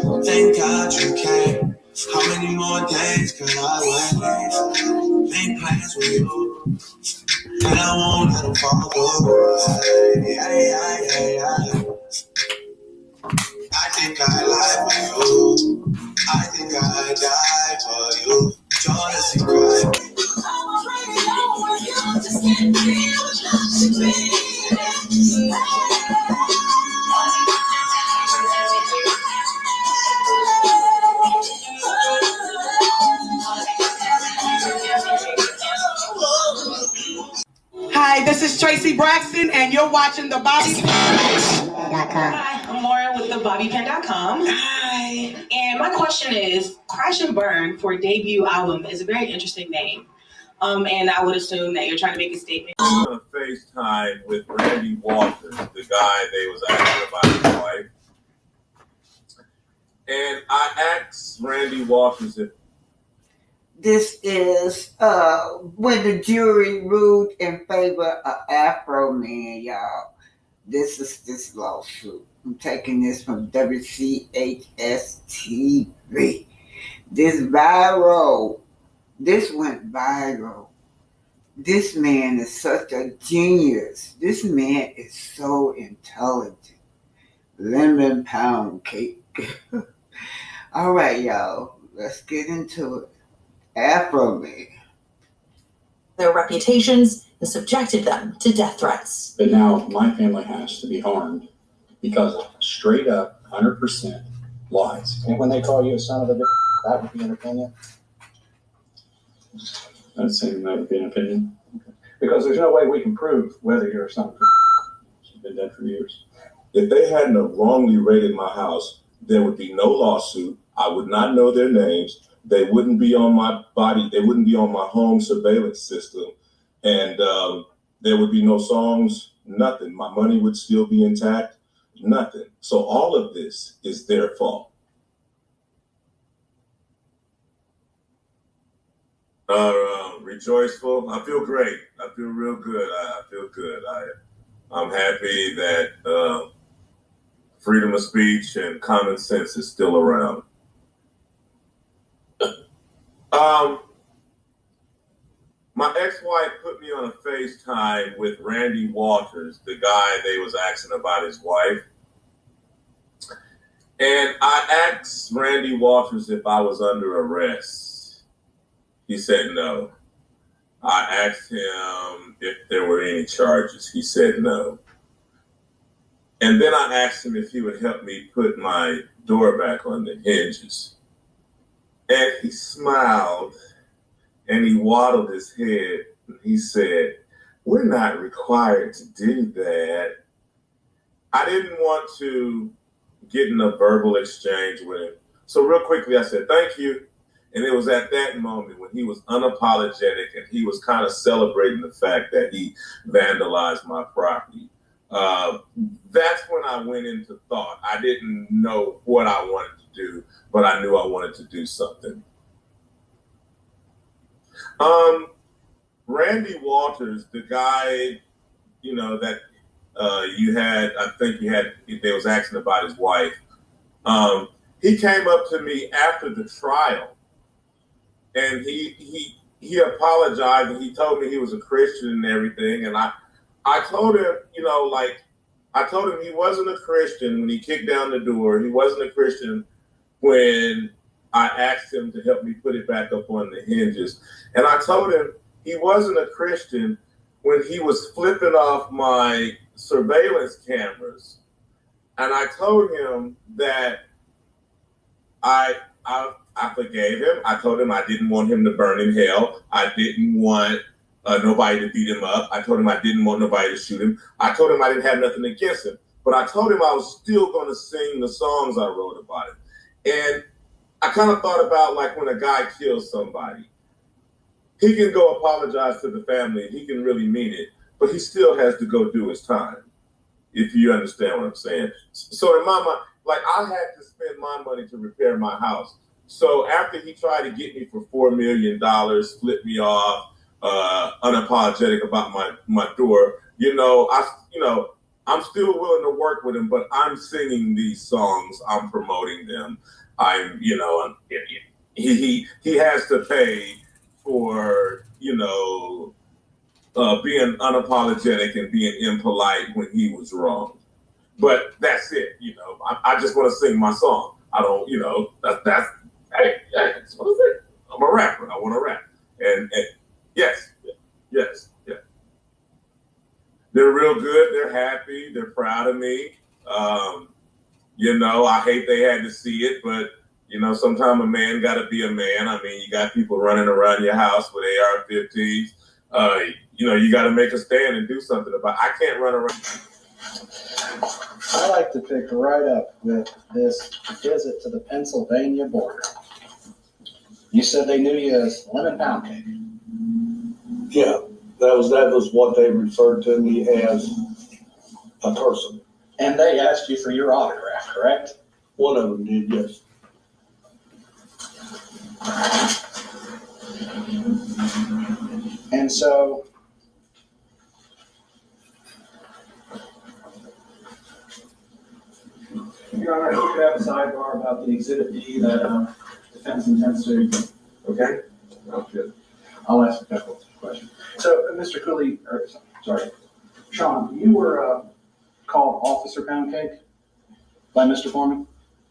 Thank God you came. How many more days could I wait? Make plans with you, and I won't let them fall through. I think I lie for you. I think I die for you. Jealousy cry. Just can't be without you, baby. Hi, this is Tracy Braxton, and you're watching the Bobby Hi, I'm Laura with the BobbyPin.com. Hi. And my question is, Crash and Burn for debut album is a very interesting name. And I would assume that you're trying to make a statement. I'm on FaceTime with Randy Walters, the guy they was asking about his wife. And I asked Randy Walters if this is when the jury ruled in favor of Afro Man, y'all. This is this lawsuit. I'm taking this from WCHS TV. This went viral. This man is such a genius. This man is so intelligent. Lemon pound cake. All right, y'all. Let's get into it. Afro Man. Their reputations and subjected them to death threats. But now my family has to be harmed because of straight up 100% lies. And when they call you a son of a bitch, that would be an opinion? I'd say that would be an opinion. Because there's no way we can prove whether you're a son of a bitch. She's been dead for years. If they hadn't have wrongly raided my house, there would be no lawsuit. I would not know their names. They wouldn't be on my body. They wouldn't be on my home surveillance system. And there would be no songs, nothing. My money would still be intact, nothing. So all of this is their fault. Rejoiceful. I feel great. I feel real good. I feel good. I'm happy that freedom of speech and common sense is still around. My ex-wife put me on a FaceTime with Randy Walters, the guy they was asking about his wife. And I asked Randy Walters if I was under arrest. He said no. I asked him if there were any charges. He said no. And then I asked him if he would help me put my door back on the hinges. And he smiled and he waddled his head and he said, "We're not required to do that." I didn't want to get in a verbal exchange with him. So real quickly, I said, "Thank you." And it was at that moment when he was unapologetic and he was kind of celebrating the fact that he vandalized my property. That's when I went into thought. I didn't know what I wanted to do, but I knew I wanted to do something. Randy Walters, the guy, that you had, I think they was asking about his wife. He came up to me after the trial and he apologized and he told me he was a Christian and everything. And I told him, I told him he wasn't a Christian when he kicked down the door. He wasn't a Christian when I asked him to help me put it back up on the hinges. And I told him he wasn't a Christian when he was flipping off my surveillance cameras. And I told him that I forgave him. I told him I didn't want him to burn in hell. I didn't want nobody to beat him up. I told him I didn't want nobody to shoot him. I told him I didn't have nothing against him. But I told him I was still going to sing the songs I wrote about him. And I kind of thought about like when a guy kills somebody, he can go apologize to the family and he can really mean it, but he still has to go do his time, if you understand what I'm saying. So in my mind, like I had to spend my money to repair my house. So after he tried to get me for $4 million, flip me off, unapologetic about my door, I'm still willing to work with him, but I'm singing these songs. I'm promoting them. I'm, you know, he has to pay for, you know, being unapologetic and being impolite when he was wrong. But that's it, you know. I just want to sing my song. I don't, you know, that's hey, that's what is it? I'm a rapper. I want to rap. And yes. They're real good. They're happy. They're proud of me. You know, I hate they had to see it, but, you know, sometimes a man got to be a man. I mean, you got people running around your house with AR-15s. You know, you got to make a stand and do something about it. I can't run around. I like to pick right up with this visit to the Pennsylvania border. You said they knew you as Lemon Pound Cake. Yeah, that was what they referred to me as, a person. And they asked you for your autograph, correct? One of them did, yes. And so, Your Honor, we could have a sidebar about the Exhibit D that defense intends to. Okay. Good. I'll ask a couple of questions. So, Mr. Cooley, Sean, you were called Officer Pound Cake by Mr. Foreman?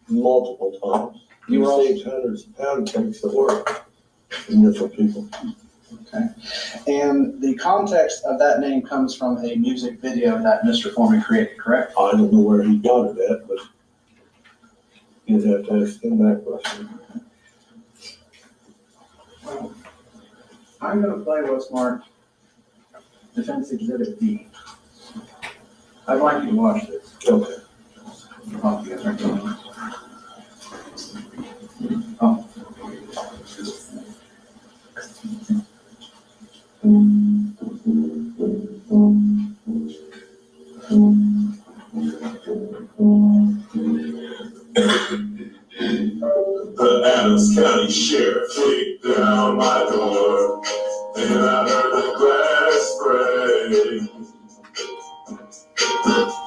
Multiple times. You were received hundreds of pound cakes of work from different people. Okay. And the context of that name comes from a music video that Mr. Foreman created, correct? I don't know where he got it at, but you'd have to ask him that question. Well, I'm going to play what's marked Defense Exhibit D. I'd like you to watch this. Okay. Oh, you guys aren't doing this. Oh. The Adams County Sheriff kicked down my door, and I heard the glass break.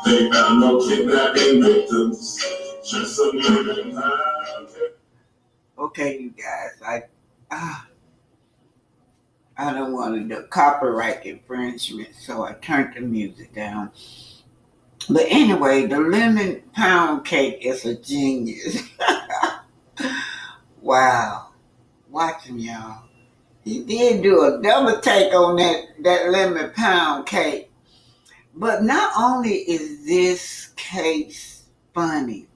They found no kidnapping victims, just a living pound. Okay, you guys, I don't want to do copyright infringement, so I turned the music down. But anyway, the Lemon Pound Cake is a genius. Wow. Watch him, y'all. He did do a double take on that Lemon Pound Cake. But not only is this case funny,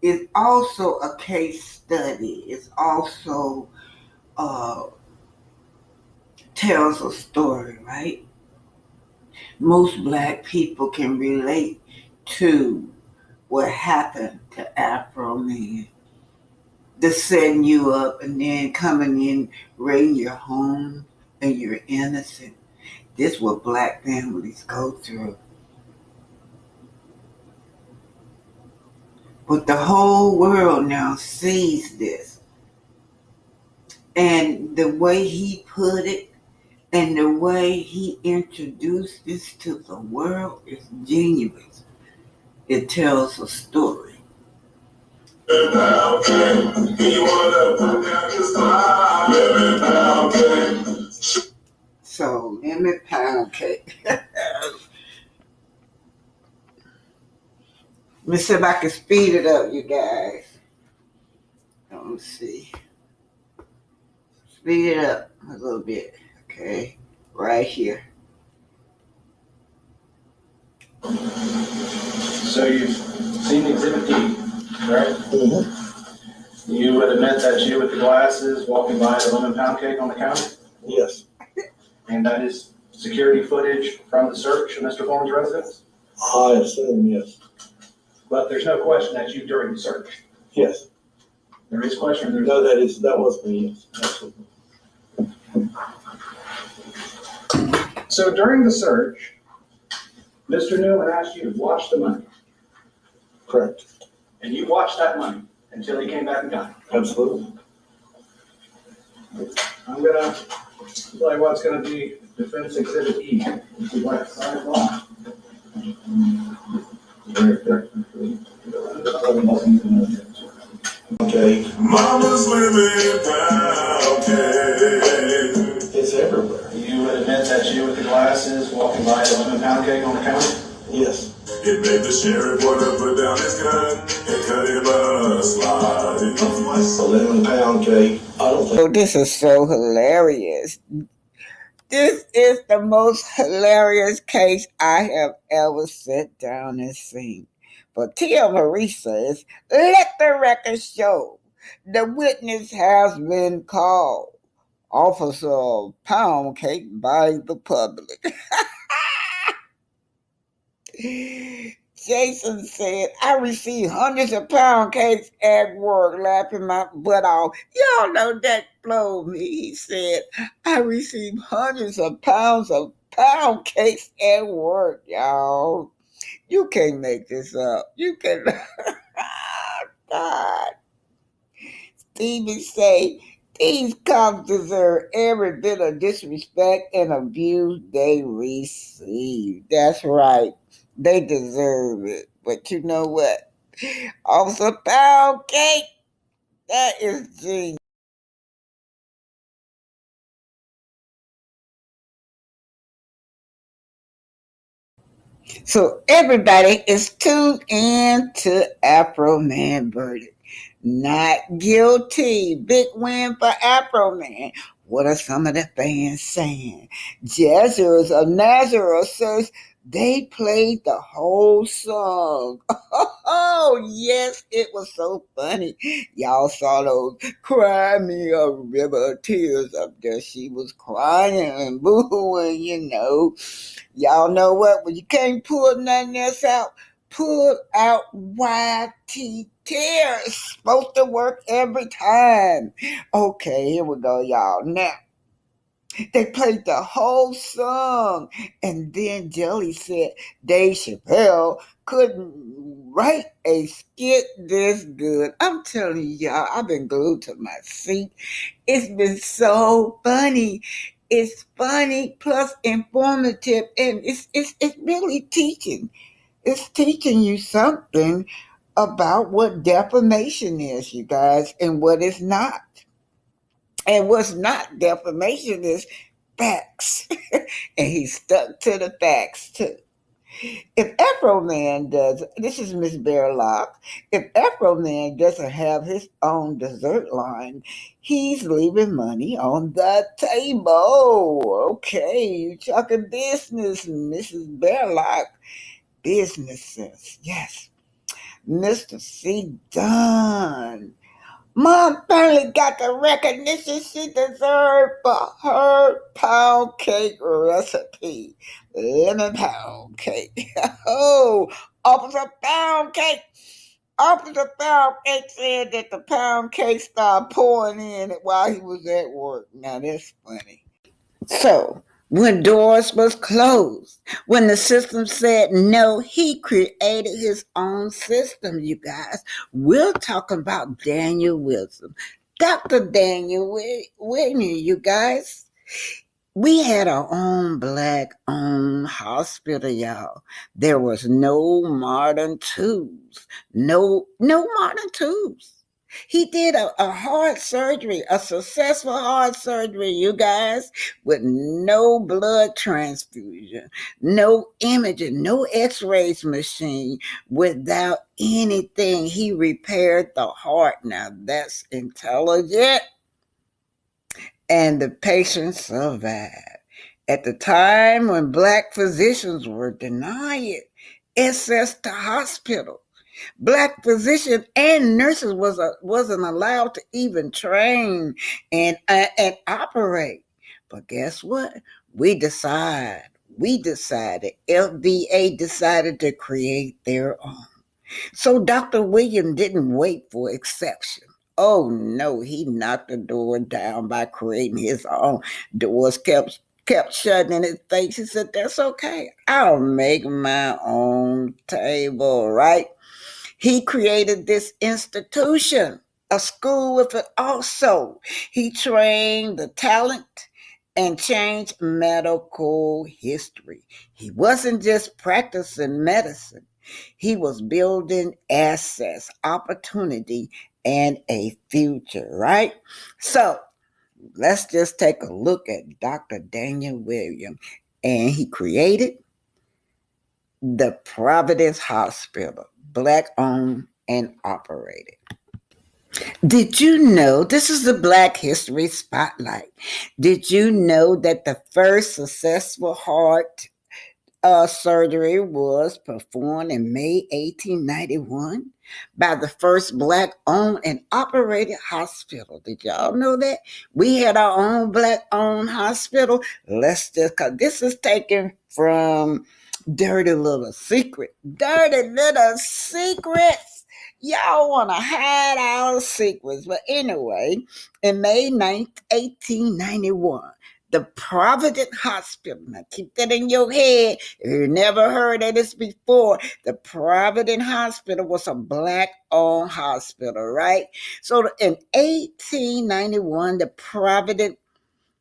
it's also a case study. It's also tells a story, right? Most Black people can relate to what happened to Afro men. The setting you up and then coming in, raiding your home, and you're innocent. This is what Black families go through. But the whole world now sees this. And the way he put it, and the way he introduced this to the world is genius. It tells a story. So, Lemon Pound Cake. Let me see if I can speed it up, you guys. Let's see. Speed it up a little bit. Okay, right here. So you've seen Exhibit D, right? Mm-hmm. You would admit that you with the glasses walking by the Lemon Pound Cake on the counter? Yes. And that is security footage from the search of Mr. Foreman's residence? I assume, yes. But there's no question that you during the search? Yes. There is question? No, that was me, yes. Absolutely. So during the search, Mr. Newman asked you to watch the money. Correct. And you watched that money until he came back and got it. Absolutely. I'm going to play what's going to be Defense Exhibit E. If you like, sidebar. Okay, Mama's living pound cake. it's everywhere. You would admit that you with the glasses walking by the lemon pound cake on the counter? Yes. It made the sheriff want to put down his gun and cut him a slice. A lemon pound cake. I don't think. Oh, this is so hilarious. This is the most hilarious case I have ever sat down and seen. But Tia Marie says, let the record show the witness has been called. Officer of pound cake by the public. Jason said, I received hundreds of pound cakes at work, laughing my butt off. Y'all know that blowed me. He said, I received hundreds of pounds of pound cakes at work, y'all. You can't make this up. You can. God. Stevie say, these cops deserve every bit of disrespect and abuse they receive. That's right. They deserve it. But you know what? Officer Pound Cake, that is genius. So everybody is tuned in to Afro Man verdict. Not guilty. Big win for Afro Man. What are some of the fans saying? Jazzers of Nazareth says they played the whole song. Oh, yes, it was so funny. Y'all saw those cry me a river of tears up there. She was crying and booing, you know. Y'all know what? When you can't pull nothing else out, pull out YT tears. Supposed to work every time. Okay, here we go, y'all. Now, they played the whole song. And then Jelly said Dave Chappelle couldn't write a skit this good. I'm telling y'all, I've been glued to my seat. It's been so funny. It's funny plus informative, and it's really teaching. It's teaching you something about what defamation is, you guys, and what it's not. And what's not defamation is facts. And he stuck to the facts too. If Afro Man does, this is Miss Bearlock, if Afro Man doesn't have his own dessert line, he's leaving money on the table. Okay, you talking business, Mrs. Bearlock. Business sense, yes. Mr. C. Dunn. Mom finally got the recognition she deserved for her pound cake recipe. Lemon pound cake. Oh, Officer Pound Cake. Officer Pound Cake said that the pound cake started pouring in while he was at work. Now that's funny. So, when doors was closed, when the system said no, he created his own system, you guys. We're talking about Daniel Wilson. Dr. Daniel Whitney, you guys. We had our own black-owned hospital, y'all. There was no modern tools. No modern tools. He did a heart surgery, a successful heart surgery, you guys, with no blood transfusion, no imaging, no x-rays machine, without anything. He repaired the heart. Now that's intelligent. And the patient survived. At the time when black physicians were denied access to hospitals, black physicians and nurses wasn't allowed to even train and operate. But guess what? We decided, FBA decided to create their own. So Dr. William didn't wait for exception. Oh no, he knocked the door down by creating his own. Doors kept shutting in his face. He said, that's okay. I'll make my own table, right? He created this institution, a school with it also. He trained the talent and changed medical history. He wasn't just practicing medicine. He was building assets, opportunity, and a future, right? So let's just take a look at Dr. Daniel Williams. And he created the Providence Hospital, Black owned and operated. Did you know, this is the Black History Spotlight. Did you know that the first successful heart surgery was performed in May 1891 by the first Black owned and operated hospital? Did y'all know that? We had our own Black owned hospital. Cause this is taken from Dirty Little Secret. Dirty Little Secrets. Y'all want to hide our secrets. But anyway, in May 9th, 1891, the Providence Hospital. Now keep that in your head. If you never heard of this before, the Providence Hospital was a Black-owned hospital, right? So in 1891, the Providence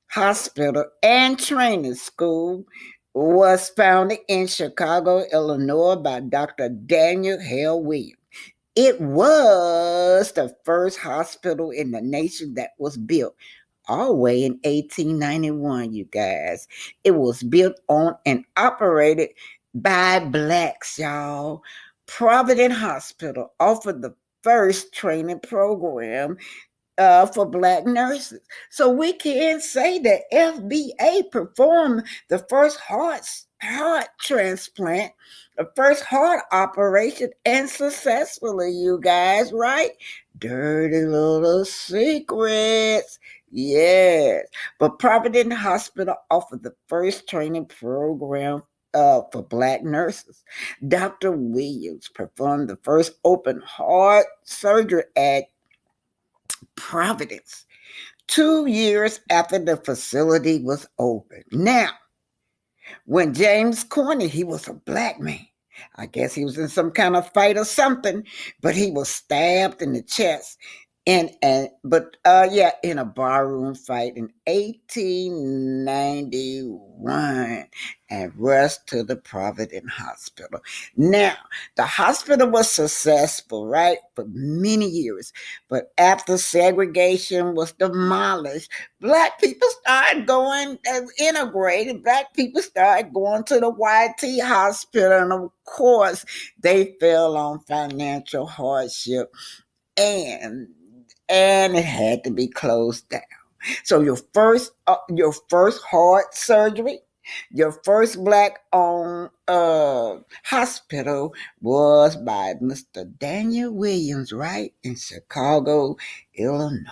Hospital and Training School was founded in Chicago, Illinois by Dr. Daniel Hale Williams. It was the first hospital in the nation that was built all the way in 1891, you guys. It was built on and operated by Blacks, y'all. Providence Hospital offered the first training program for Black nurses. So we can say that FBA performed the first heart transplant, the first heart operation, and successfully, you guys, right? Dirty little secrets. Yes. But Providence Hospital offered the first training program for Black nurses. Dr. Williams performed the first open heart surgery at Providence 2 years after the facility was opened. Now, when James Corney, he was a Black man. I guess he was in some kind of fight or something, but he was stabbed in the chest in a barroom fight in 1891 and rushed to the Providence Hospital. Now, the hospital was successful, right, for many years, but after segregation was demolished, Black people started going, integrated, Black people started going to the YT Hospital, and of course, they fell on financial hardship, and it had to be closed down. So your first heart surgery, your first Black-owned hospital was by Mr. Daniel Williams, right, in Chicago, Illinois.